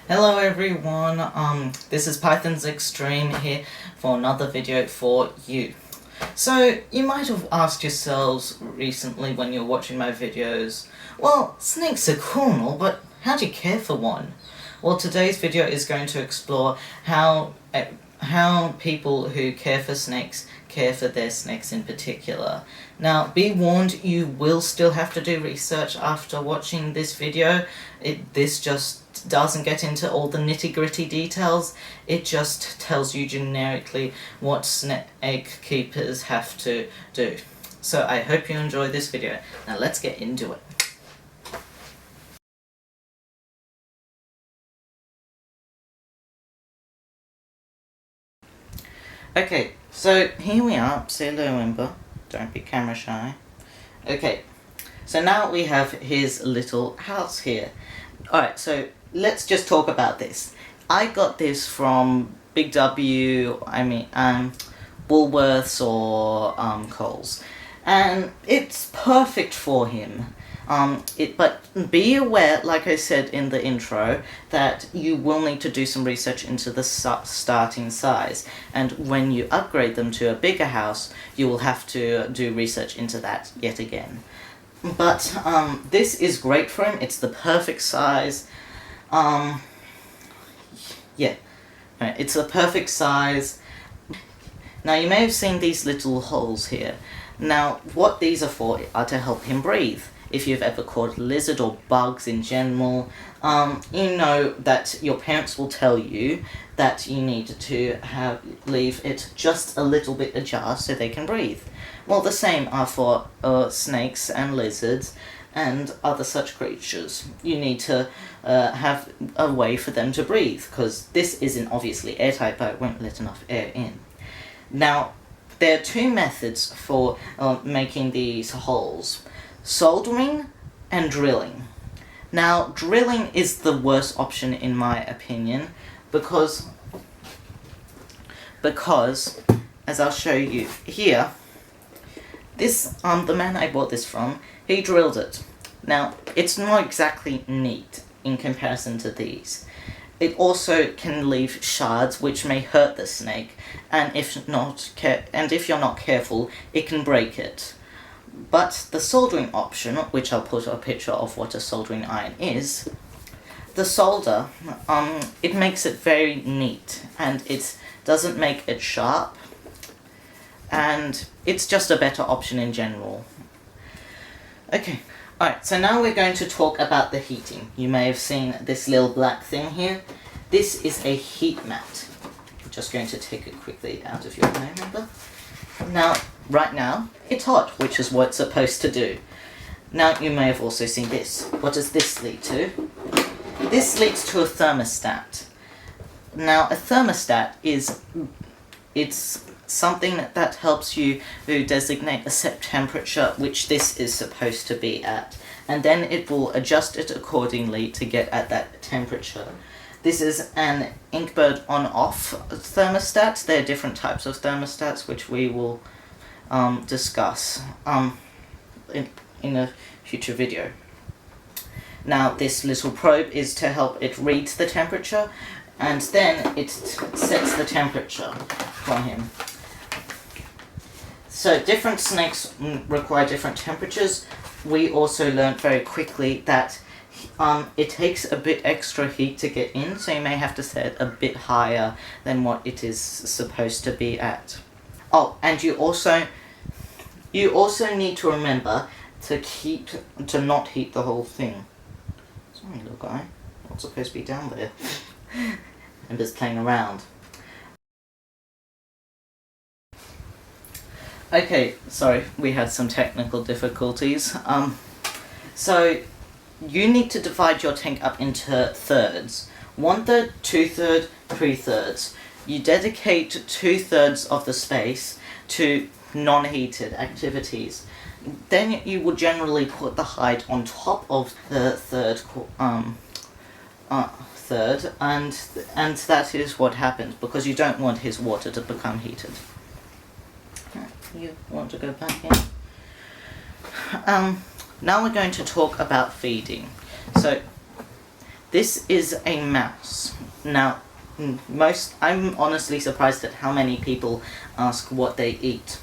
Hello everyone, this is Python's Extreme here for another video for you. So, you might have asked yourselves recently when you're watching my videos, well, snakes are cool, but how do you care for one? Well, today's video is going to explore how people who care for snakes care for their snakes in particular. Now, be warned, you will still have to do research after watching this video. This just doesn't get into all the nitty-gritty details. It just tells you generically what snake keepers have to do. So I hope you enjoy this video. Now let's get into it. Okay, so here we are. Say hello, Ember. Don't be camera shy. Okay, so now we have his little house here. Alright, so let's just talk about this. I got this from Big W, Woolworths or Coles. And it's perfect for him. But be aware, like I said in the intro, that you will need to do some research into the starting size. And when you upgrade them to a bigger house, you will have to do research into that yet again. But this is great for him. It's the perfect size. Yeah, it's the perfect size. Now you may have seen these little holes here. Now what these are for are to help him breathe. If you've ever caught a lizard or bugs in general, you know that your parents will tell you that you need to leave it just a little bit ajar so they can breathe. Well, the same are for snakes and lizards and other such creatures. You need to have a way for them to breathe, because this isn't obviously airtight, but it won't let enough air in. Now, there are two methods for making these holes: soldering and drilling. Now, drilling is the worst option in my opinion, because as I'll show you here, this the man I bought this from, he drilled it. Now, it's not exactly neat in comparison to these. It also can leave shards which may hurt the snake, and if you're not careful, it can break it. But the soldering option, which I'll put a picture of what a soldering iron is, the solder, it makes it very neat, and it doesn't make it sharp, and it's just a better option in general. Okay, alright, so now we're going to talk about the heating. You may have seen this little black thing here. This is a heat mat. I'm just going to take it quickly out of your way, remember? Now, right now, it's hot, which is what it's supposed to do. Now, you may have also seen this. What does this lead to? This leads to a thermostat. Now, a thermostat it's something that helps you to designate a set temperature which this is supposed to be at, and then it will adjust it accordingly to get at that temperature. This is an Inkbird on-off thermostat. There are different types of thermostats which we will discuss in a future video. Now, this little probe is to help it read the temperature, and then it sets the temperature for him. So different snakes require different temperatures. We also learned very quickly that it takes a bit extra heat to get in, so you may have to set a bit higher than what it is supposed to be at. Oh, and you also need to remember to not heat the whole thing. Sorry, little guy, not supposed to be down there. I'm just playing around. Okay, sorry, we had some technical difficulties. So you need to divide your tank up into thirds. 1/3, 2/3, 3/3. You dedicate 2/3 of the space to non-heated activities. Then you will generally put the hide on top of the third, and that is what happens, because you don't want his water to become heated. You want to go back in? Now we're going to talk about feeding. So This is a mouse. Now, I'm honestly surprised at how many people ask what they eat.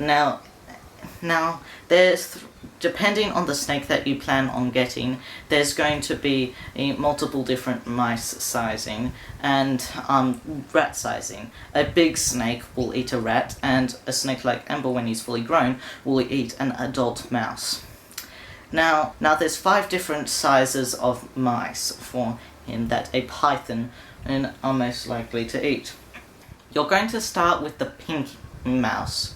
Now, there's, depending on the snake that you plan on getting, there's going to be multiple different mice sizing and rat sizing. A big snake will eat a rat, and a snake like Ember, when he's fully grown, will eat an adult mouse. Now there's 5 different sizes of mice for him that a python are most likely to eat. You're going to start with the pink mouse,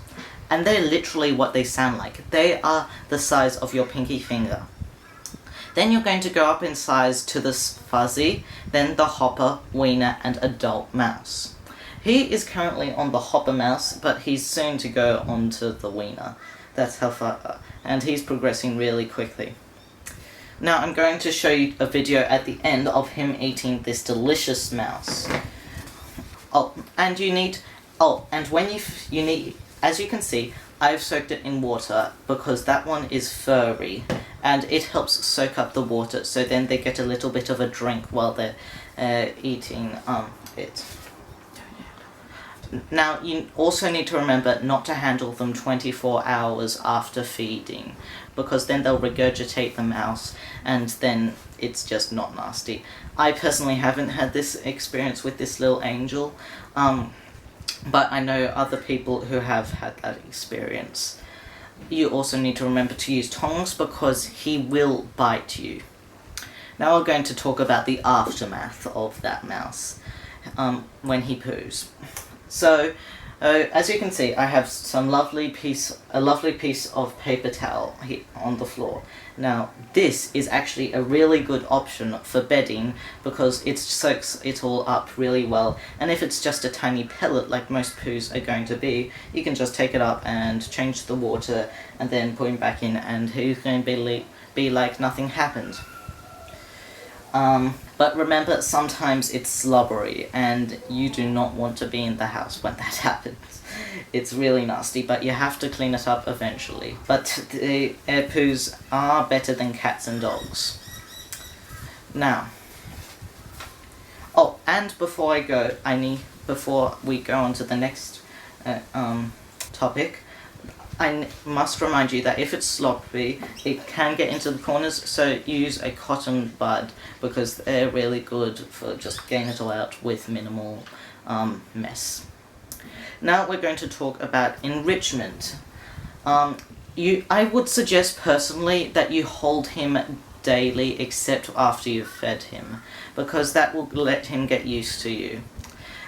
and they're literally what they sound like. They are the size of your pinky finger. Then you're going to go up in size to the fuzzy, then the hopper, wiener, and adult mouse. He is currently on the hopper mouse, but he's soon to go on to the wiener. That's how far, and he's progressing really quickly. Now I'm going to show you a video at the end of him eating this delicious mouse. And when you need, as you can see, I've soaked it in water because that one is furry, and it helps soak up the water, so then they get a little bit of a drink while they're eating it. Now, you also need to remember not to handle them 24 hours after feeding, because then they'll regurgitate the mouse, and then it's just not nasty. I personally haven't had this experience with this little angel, but I know other people who have had that experience. You also need to remember to use tongs, because he will bite you. Now we're going to talk about the aftermath of that mouse when he poos. So, as you can see, I have a lovely piece of paper towel here on the floor. Now, this is actually a really good option for bedding because it soaks it all up really well. And if it's just a tiny pellet like most poos are going to be, you can just take it up and change the water and then put him back in, and he's going to be like nothing happened. But remember, sometimes it's slobbery, and you do not want to be in the house when that happens. It's really nasty, but you have to clean it up eventually. But the air poos are better than cats and dogs. Now, and before we go on to the next topic, I must remind you that if it's sloppy, it can get into the corners, so use a cotton bud, because they're really good for just getting it all out with minimal mess. Now we're going to talk about enrichment. I would suggest personally that you hold him daily except after you've fed him, because that will let him get used to you.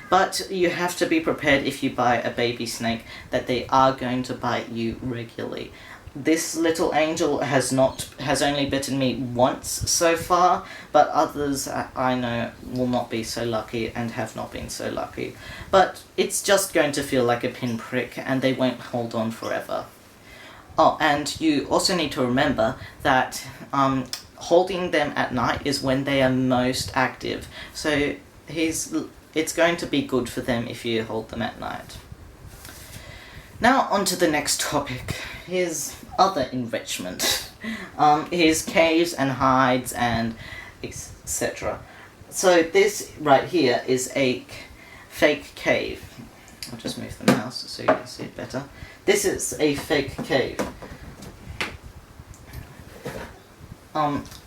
But you have to be prepared, if you buy a baby snake, that they are going to bite you regularly. This little angel has only bitten me once so far, but others I know will not be so lucky and have not been so lucky. But it's just going to feel like a pinprick, and they won't hold on forever. And you also need to remember that holding them at night is when they are most active. So it's going to be good for them if you hold them at night. Now on to the next topic, his other enrichment. His caves and hides and etc. So this right here is a fake cave. I'll just move the mouse so you can see it better. This is a fake cave.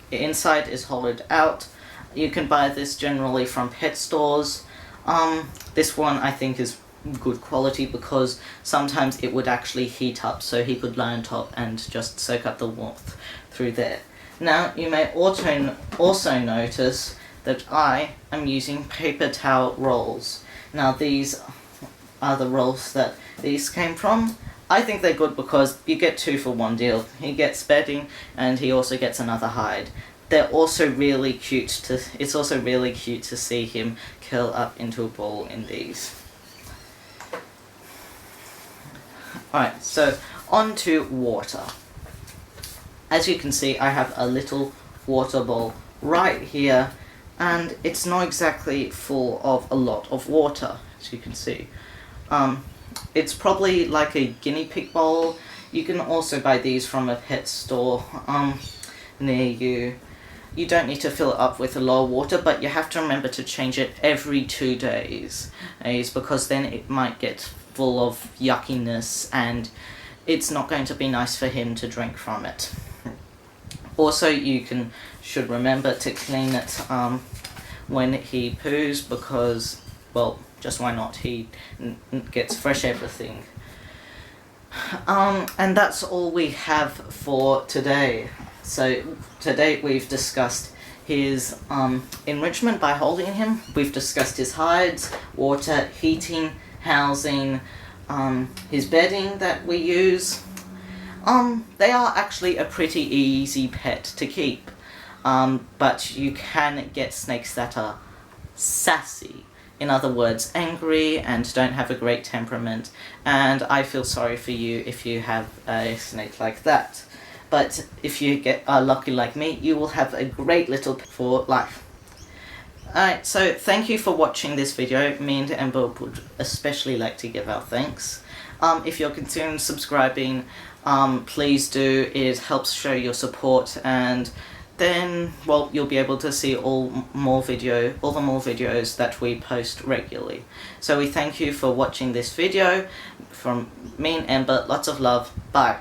Inside is hollowed out. You can buy this generally from pet stores. This one I think is good quality because sometimes it would actually heat up, so he could lie on top and just soak up the warmth through there. Now you may also notice that I am using paper towel rolls. Now these are the rolls that these came from. I think they're good because you get 2 for 1 deal. He gets bedding and he also gets another hide. They're also really cute it's also really cute to see him curl up into a ball in these. Alright, so on to water. As you can see, I have a little water bowl right here, and it's not exactly full of a lot of water, as you can see. It's probably like a guinea pig bowl. You can also buy these from a pet store near you. you don't need to fill it up with a lot of water, but you have to remember to change it every 2 days, is because then it might get full of yuckiness and it's not going to be nice for him to drink from it. Also, should remember to clean it when he poos, because, well, just why not? He gets fresh everything. And that's all we have for today. So today we've discussed his enrichment by holding him. We've discussed his hides, water, heating, housing, his bedding that we use. They are actually a pretty easy pet to keep. But you can get snakes that are sassy. In other words, angry and don't have a great temperament. And I feel sorry for you if you have a snake like that. But if you are lucky like me, you will have a great little pet for life. Alright, so thank you for watching this video. Me and Amber would especially like to give our thanks. If you're considering subscribing, please do. It helps show your support, and then, well, you'll be able to see all the more videos that we post regularly. So we thank you for watching this video. From me and Amber, lots of love. Bye.